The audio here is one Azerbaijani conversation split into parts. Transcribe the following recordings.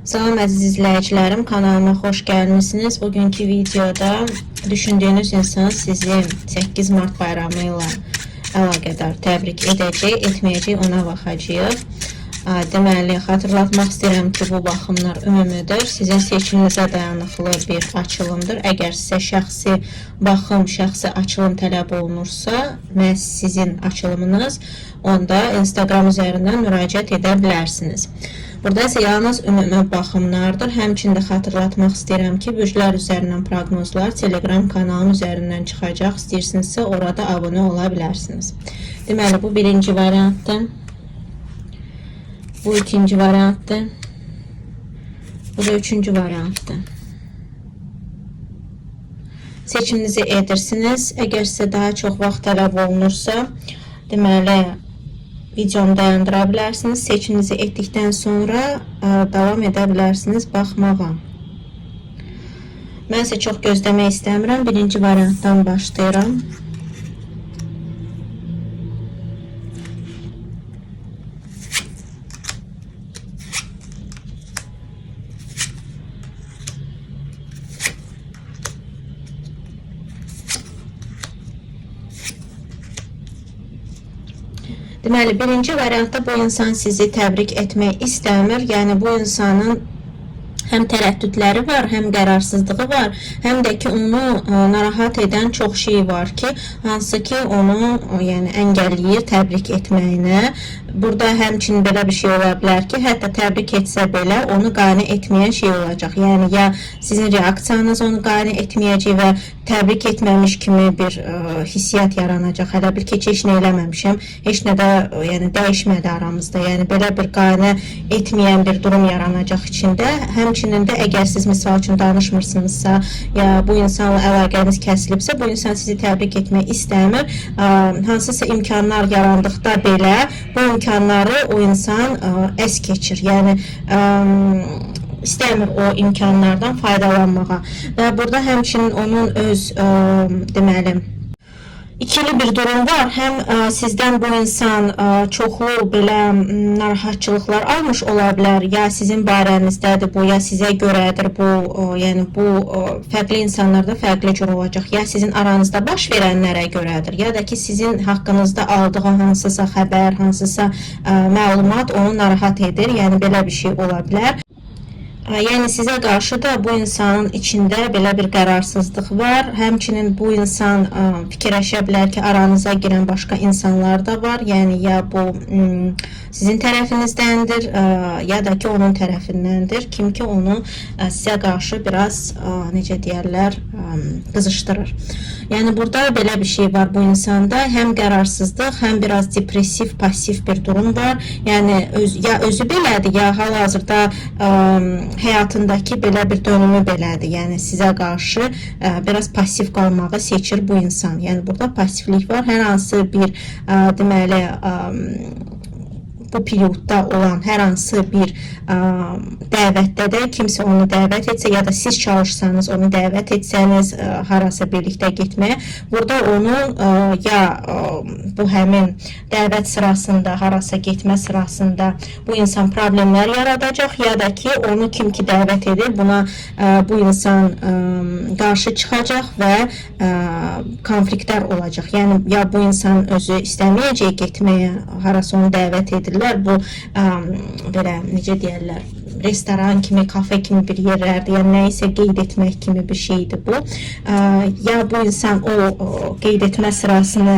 Salam əziz izləyicilərim, kanalıma xoş gəlmisiniz. Bugünkü videoda düşündüyünüz insan sizi 8 Mart bayramı ilə əlaqədar təbrik edəcək, etməyəcək, ona baxacağıq. Deməli, xatırlatmaq istəyirəm ki, bu baxımlar ümumidir. Sizin seçiminizə dayanıqlı bir açılımdır. Əgər sizə şəxsi baxım, şəxsi açılım tələb olunursa, məhz sizin açılımınız, onda Instagram üzərindən müraciət edə bilərsiniz. Burada isə yalnız ümumi baxımlardır. Həmçində xatırlatmaq istəyirəm ki, bürclər üzərindən proqnozlar Telegram kanalım üzərindən çıxacaq. İstəyirsinizsə orada abunə ola bilərsiniz. Deməli, bu birinci variantdır. Bu ikinci variantdır. Bu da üçüncü variantdır. Seçiminizi edirsiniz. Əgər sizə daha çox vaxt tələb olunursa, deməli, videomu dayandıra bilərsiniz. Seçiminizi etdikdən sonra davam edə bilərsiniz baxmağa. Mən isə çox gözləmək istəmirəm. Birinci variantdan başlayıram. Deməli, birinci variantda bu insan sizi təbrik etmək istəmir. Yəni, bu insanın həm tərəddüdləri var, həm qərarsızlığı var, həm də ki, onu narahat edən çox şey var ki, hansı ki, onu əngəlləyir təbrik etməyinə. Burada həmçinin belə bir şey ola bilər ki, hətta təbrik etsə belə onu qane etməyən şey olacaq. Yəni, ya sizin reaksiyanız onu qane etməyəcək və təbrik etməmiş kimi bir hissiyat yaranacaq. Hələ bir heç nə eləməmişəm, heç nə də dəyişmədi aramızda. Yəni, belə bir qane etməyən bir durum yaranacaq içində. Həmçinin də əgər siz misal üçün danışmırsınızsa, ya bu insanla əlaqəniz kəsilibsə, bu insan sizi təbrik etmək istəmir. Hansısa imkanlar yarandıqda belə bu imkanları o insan əs keçir. Yəni, istəmir o imkanlardan faydalanmağa. Və burada həmçinin onun öz, deməli, İkili bir durum var. Həm sizdən bu insan çoxlu belə narahatçılıqlar almış ola bilər. Ya sizin barənizdədir bu, ya sizə görədir bu. Yəni, bu fərqli insanlarda fərqli cür olacaq. Ya sizin aranızda baş verənlərə görədir, ya da ki, sizin haqqınızda aldığı hansısa xəbər, hansısa məlumat onu narahat edir. Yəni, belə bir şey ola bilər. Yəni, sizə qarşı da bu insanın içində belə bir qərarsızlıq var. Həmçinin bu insan fikirləşə bilər ki, aranıza girən başqa insanlar da var. Yəni, ya bu sizin tərəfinizdəndir, ya da ki, onun tərəfindəndir. Kim ki, onu sizə qarşı biraz, necə deyərlər, qızışdırır. Yəni, burada belə bir şey var bu insanda. Həm qərarsızlıq, həm biraz depressiv, pasif bir durum var. Yəni, ya özü belədir, ya hal-hazırda həyatındakı belə bir dönümü belədir. Yəni, sizə qarşı biraz pasif qalmağı seçir bu insan. Yəni, burada pasiflik var. Hər hansı bir, deməli, bu periodda olan hər hansı bir dəvətdə də kimsə onu dəvət etsə, ya da siz çalışsanız, onu dəvət etsəniz, harasa birlikdə getməyə, burada onu ya bu həmin dəvət sırasında, harasa getmə sırasında bu insan problemlər yaradacaq, ya da ki, onu kim ki dəvət edir, buna bu insan qarşı çıxacaq və konfliktlər olacaq. Yəni, ya bu insan özü istəməyəcək getməyə, harasa onu dəvət edir, bu belə, necə deyərlər, restoran kimi, kafe kimi bir yerlərdir, yəni nəyisə qeyd etmək kimi bir şeydir bu. Ya bu insan o qeyd etmə sırasını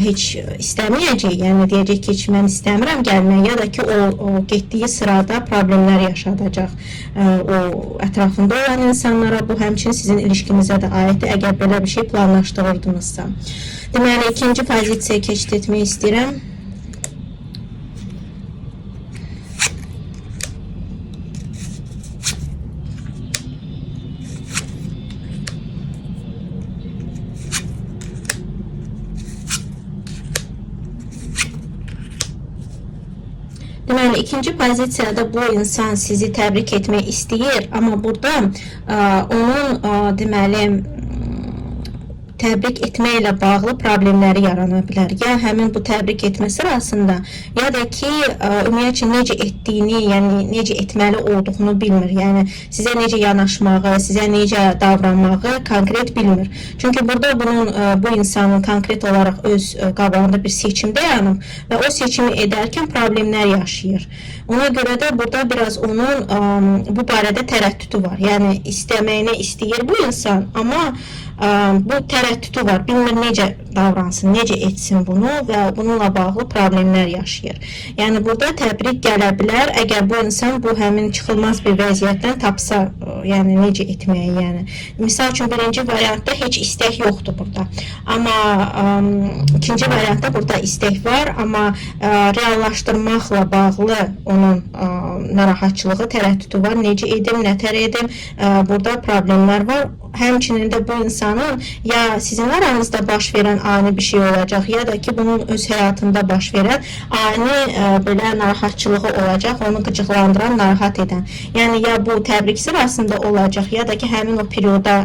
heç istəməyəcək, yəni deyəcək ki, mən istəmirəm gəlmək, ya da ki, o getdiyi sırada problemlər yaşadacaq o ətrafında olan insanlara. Bu həmçinin sizin ilişkinizə də aiddir, əgər belə bir şey planlaşdırırdınızsa. Deməli, ikinci pozisiyaya keçid etmək istəyirəm. Deməli, ikinci pozisiyada bu insan sizi təbrik etmək istəyir, amma burada onun, deməli, təbrik etməklə bağlı problemləri yarana bilər. Ya həmin bu təbrik etmə sırasında, ya da ki, ümumiyyətcə necə etdiyini, yəni necə etməli olduğunu bilmir. Yəni sizə necə yanaşmağı, sizə necə davranmağı konkret bilmir. Çünki burada bu insanın konkret olaraq öz qabağında bir seçim dayanıb və o seçimi edərkən problemlər yaşayır. Ona görə də burada biraz onun bu barədə tərəddüdü var. Yəni istəməyini istəyir bu insan, amma bu tərəddüdü var. Bilmir necə davransın, necə etsin bunu və bununla bağlı problemlər yaşayır. Yəni burada təbrik gələ bilər, əgər bu insan bu həmin çıxılmaz bir vəziyyətdən tapsa, yəni necə etməyi, yəni. Misal üçün birinci variantda heç istək yoxdur burada. Amma ikinci variantda burada istək var, amma reallaşdırmaqla bağlı onun narahatçılığı, tərəddüdü var. Necə edim, nətər edim, burada problemlər var. Həmçinin də bu insanın ya sizin aranızda baş verən ani bir şey olacaq, ya da ki, bunun öz həyatında baş verən ani belə narahatçılığı olacaq, onu qıcıqlandıran, narahat edən. Yəni, ya bu təbrik sırasında olacaq, ya da ki, həmin o perioda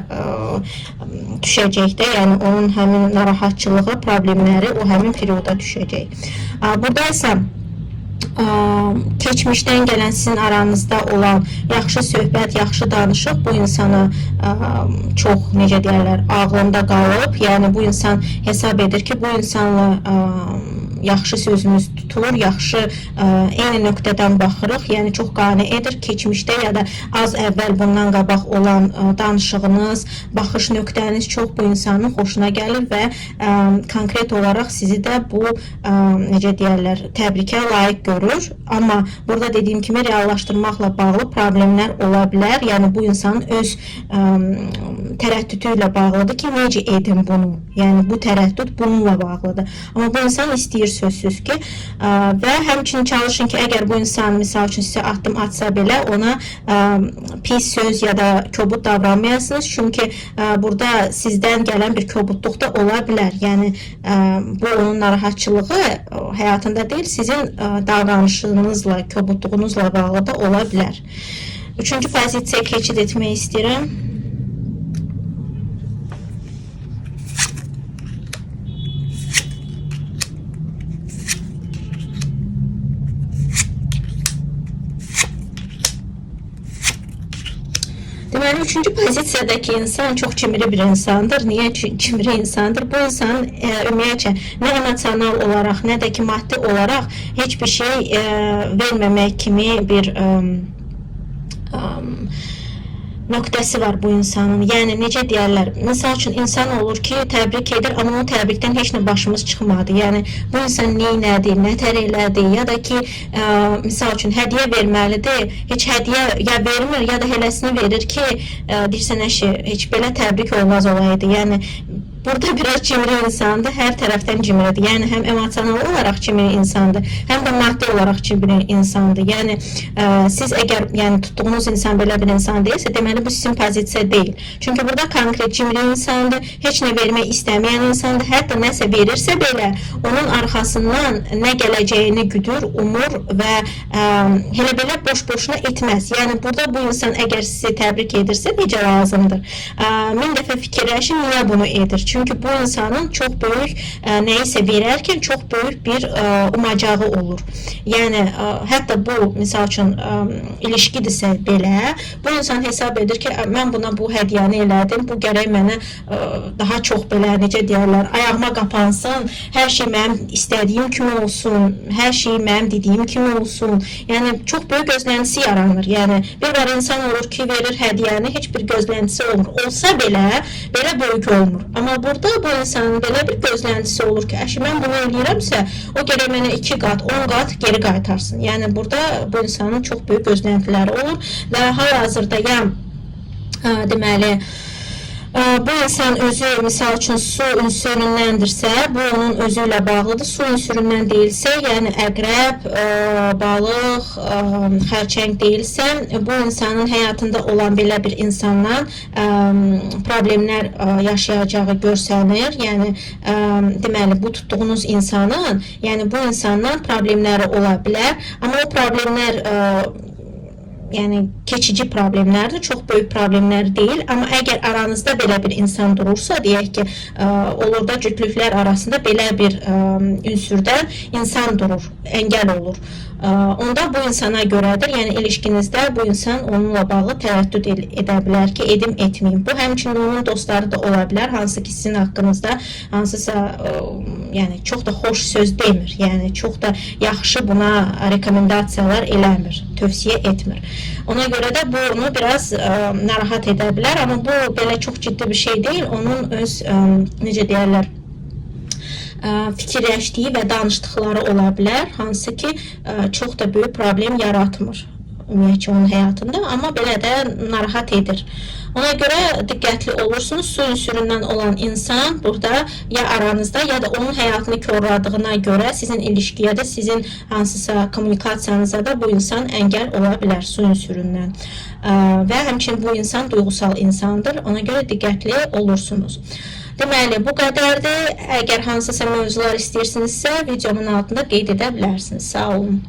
düşəcək də, yəni onun həmin narahatçılığı, problemləri o həmin perioda düşəcək. Burada isə keçmişdən gələn sizin aranızda olan yaxşı söhbət, yaxşı danışıq bu insana çox, necə deyərlər, ağlında qalıb. Yəni bu insan hesab edir ki, bu insanla yaxşı sözümüz tutulur, yaxşı eyni nöqtədən baxırıq, yəni çox qane edir. Keçmişdə ya da az əvvəl bundan qabaq olan danışığınız, baxış nöqtəniz çox bu insanın xoşuna gəlir və konkret olaraq sizi də bu, necə deyərlər, təbrikə layiq görür. Amma burada dediyim kimi reallaşdırmaqla bağlı problemlər ola bilər. Yəni bu insanın öz tərəddüdü ilə bağlıdır ki, necə edim bunu? Yəni bu tərəddüd bununla bağlıdır. Amma bu insan istəyir sözsüz ki, və həmçinin çalışın ki, əgər bu insan misal üçün sizə addım atsa belə ona pis söz ya da kobud davranmayasınız. Çünki burada sizdən gələn bir kobudluq da ola bilər. Yəni bu onun narahatçılığı həyatında deyil, sizin davranışınızla, kobudluğunuzla bağlı da ola bilər. Üçüncü pozisiyaya keçid etmək istəyirəm. Deməli, üçüncü pozisiyadakı insan çox cimri bir insandır. Niyə cimri insandır? Bu insan ümumiyyətcə nə emosional olaraq, nə də ki, maddi olaraq heç bir şey verməmək kimi bir nöqtəsi var bu insanın. Yəni, necə deyərlər, misal üçün insan olur ki, təbrik edir, amma o təbrikdən heç nə başımız çıxmadı. Yəni, bu insan neynədi, nətər elədi, ya da ki, misal üçün hədiyyə verməlidir, heç hədiyyə ya vermir, ya da heləsini verir ki, deyirsən əşi, heç belə təbrik olmaz olaydı. Yəni, burada biraz cimri insandır, hər tərəfdən cimridir. Yəni, həm emosional olaraq cimri insandır, həm də maddi olaraq cimri insandır. Yəni, siz əgər tutduğunuz insan belə bir insan deyilsə, deməli, bu sizin pozisiya deyil. Çünki burada konkret cimri insandır, heç nə vermək istəməyən insandır, hətta nəsə verirsə belə, onun arxasından nə gələcəyini güdür, umur və elə belə boş-boşuna etməz. Yəni, burada bu insan əgər sizi təbrik edirsə, necə lazımdır? 1000 dəfə fikirləşin, niyə bunu edir? Çünki bu insanın çox böyük nəyisə verərkən çox böyük bir umacağı olur. Yəni, hətta bu, misal üçün, ilişkidirsə belə, bu insan hesab edir ki, mən buna bu hədiyyəni elədim, bu gərək mənə daha çox belə, necə deyərlər, ayağıma qapansın, hər şey mənim istədiyim kimi olsun, hər şey mənim dediyim kimi olsun. Yəni, çox böyük gözləntisi yaranır. Yəni, bir var insan olur ki, verir hədiyyəni, heç bir gözləntisi olmur. Olsa belə, belə böyük olmur. Amma burada bu insanın belə bir gözləntisi olur ki, əşi, mən bunu eləyirəmsə, o gərək mənə 2 qat, 10 qat geri qaytarsın. Yəni, burada bu insanın çox böyük gözləntiləri olur və hal-hazırda deməli, bu insan özü, misal üçün, su ünsüründəndirsə, bu onun özü ilə bağlıdır. Su ünsüründən deyilsə, yəni əqrəb, balıq, xərçəng deyilsə, bu insanın həyatında olan belə bir insandan problemlər yaşayacağı görsənir. Yəni, deməli, bu tutduğunuz insanın, yəni bu insandan problemləri ola bilər. Amma o problemlər yəni keçici problemlərdir, çox böyük problemlər deyil. Amma əgər aranızda belə bir insan durursa, deyək ki, olur da cütlüklər arasında belə bir ünsürdən insan durur, əngəl olur. Onda bu insana görədir, yəni ilişkinizdə bu insan onunla bağlı tərəddüd edə bilər ki, edim etməyim. Bu həmçinin onun dostları da ola bilər, hansı ki sizin haqqınızda hansısa yəni çox da xoş söz demir, yəni çox da yaxşı buna rekomendasiyalar eləmir, tövsiyə etmir. Ona görə də bu onu biraz narahat edə bilər, amma bu belə çox ciddi bir şey deyil. Onun öz necə deyərlər, fikirləşdiyi və danışdıqları ola bilər, hansı ki çox da böyük problem yaratmır ümumiyyətcə onun həyatında, amma belə də narahat edir. Ona görə diqqətli olursunuz. Su ünsüründən olan insan burada ya aranızda, ya da onun həyatını korladığına görə sizin ilişkiyə də, sizin hansısa kommunikasiyanıza da bu insan əngəl ola bilər su ünsüründən. Və həmçinin bu insan duyğusal insandır. Ona görə diqqətli olursunuz. Deməli, bu qədərdir. Əgər hansısa mövzular istəyirsinizsə, videomun altında qeyd edə bilərsiniz. Sağ olun.